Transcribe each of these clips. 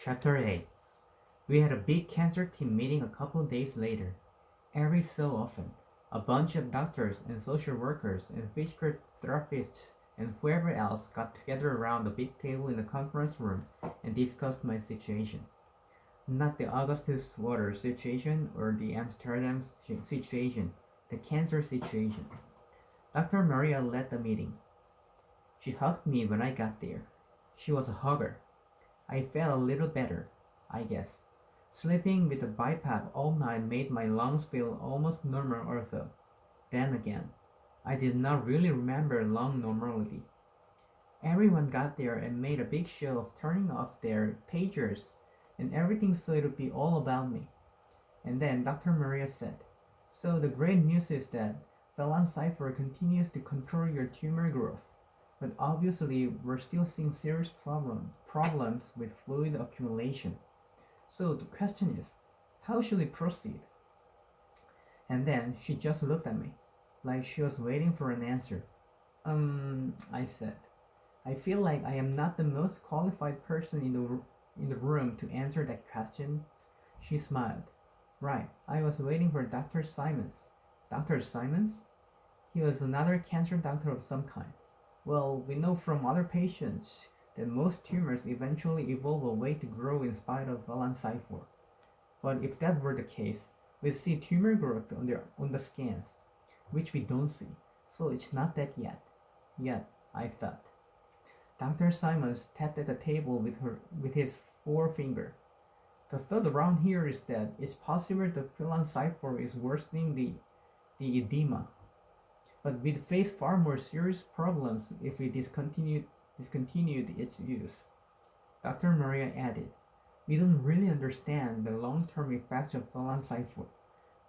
Chapter 8. We had a big cancer team meeting a couple days later. Every so often, a bunch of doctors and social workers and physical therapists and whoever else got together around the big table in the conference room and discussed my situation. Not the Augustus Waters situation or the Amsterdam situation, the cancer situation. Dr. Maria led the meeting. She hugged me when I got there. She was a hugger. I felt a little better, I guess. Sleeping with a BiPAP all night made my lungs feel almost normal although. Then again, I did not really remember lung normality. Everyone got there and made a big show of turning off their pagers and everything so it would be all about me. And then Dr. Maria said, "So the great news is that Valancipher continues to control your tumor growth. But obviously we're still seeing serious problems with fluid accumulation. So the question is, how should we proceed?" And then she just looked at me, like she was waiting for an answer. I said. I feel like I am not the most qualified person in the room to answer that question. She smiled. Right, I was waiting for Dr. Simons. Dr. Simons? He was another cancer doctor of some kind. Well, we know from other patients that most tumors eventually evolve a way to grow in spite of Valancipher. But if that were the case, we'd see tumor growth on the scans, which we don't see, so it's not that yet. Yet, I thought. Dr. Simons tapped at the table with his forefinger. The thought around here is that it's possible the Valancipher is worsening the edema, but we'd face far more serious problems if we discontinued its use. Dr. Maria added, "We don't really understand the long-term effects of Valancipher.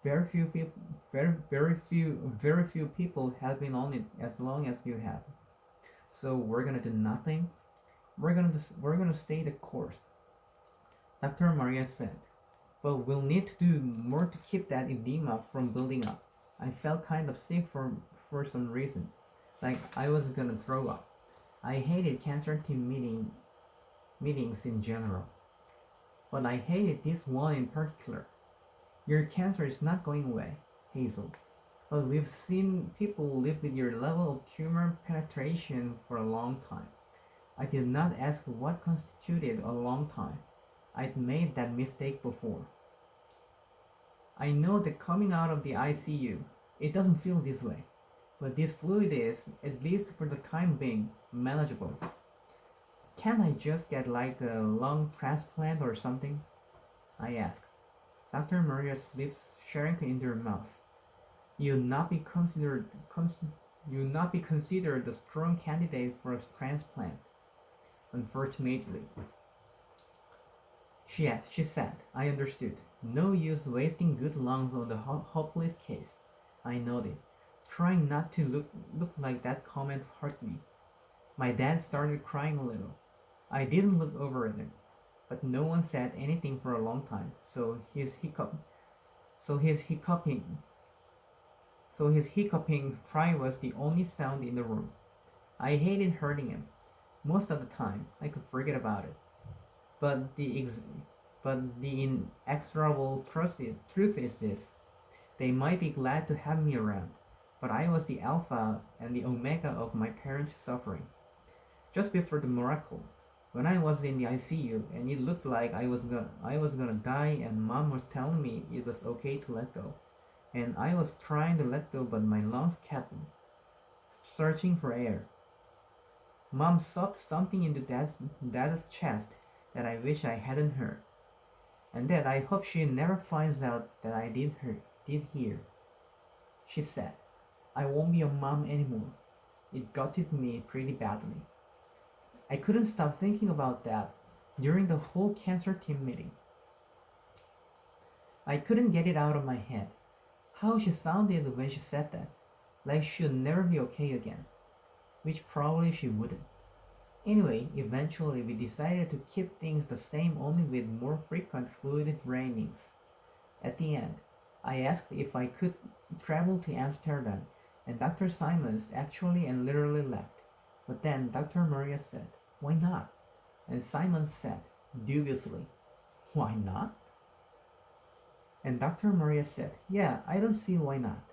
Very few people have been on it as long as you have. So we're gonna do nothing. We're gonna stay the course." Dr. Maria said, "But we'll need to do more to keep that edema from building up." I felt kind of sick for some reason, like I was gonna throw up. I hated cancer team meetings in general, but I hated this one in particular. Your cancer is not going away, Hazel, but we've seen people live with your level of tumor penetration for a long time. I did not ask what constituted a long time. I'd made that mistake before. I know that coming out of the ICU, it doesn't feel this way, but this fluid is, at least for the time being, manageable. Can't I just get like a lung transplant or something?" I asked. Dr. Maria's lips shrank into her mouth. "You'd not be considered a strong candidate for a transplant, unfortunately." She said. I understood. No use wasting good lungs on the hopeless case. I nodded, trying not to look like that comment hurt me. My dad started crying a little. I didn't look over at him, but no one said anything for a long time, so his hiccuping cry was the only sound in the room. I hated hurting him. Most of the time, I could forget about it. But the inexorable truth is this: they might be glad to have me around, but I was the alpha and the omega of my parents' suffering. Just before the miracle, when I was in the ICU and it looked like I was gonna die, and Mom was telling me it was okay to let go, and I was trying to let go, but my lungs kept searching for air. Mom sobbed something into Dad's chest that I wish I hadn't heard, and that I hope she never finds out that I did hear. She said, "I won't be a mom anymore." It gutted me pretty badly. I couldn't stop thinking about that during the whole cancer team meeting. I couldn't get it out of my head. How she sounded when she said that, like she'd never be okay again, which probably she wouldn't. Anyway, eventually we decided to keep things the same, only with more frequent fluid drainings. At the end, I asked if I could travel to Amsterdam, and Dr. Simons actually and literally laughed. But then Dr. Maria said, "Why not?" And Simons said, dubiously. Why not? And Dr. Maria said, yeah, I don't see why not.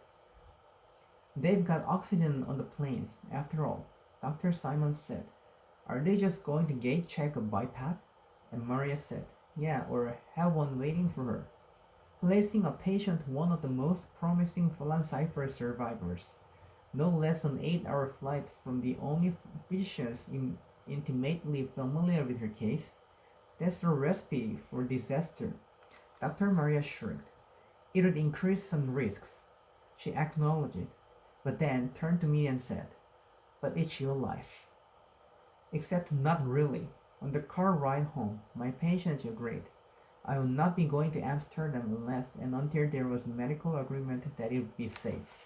They've got oxygen on the planes, after all, Dr. Simon said. Are they just going to gate check a biped? And Maria said, yeah, or have one waiting for her. Placing a patient one of the most promising Phalancypher survivors, no less than 8-hour flight from the only physicians intimately familiar with her case. That's a recipe for disaster. Dr. Maria shrugged. It would increase some risks. She acknowledged it, but then turned to me and said, but it's your life. Except not really. On the car ride home, my patients agreed. I would not be going to Amsterdam unless and until there was medical agreement that it would be safe.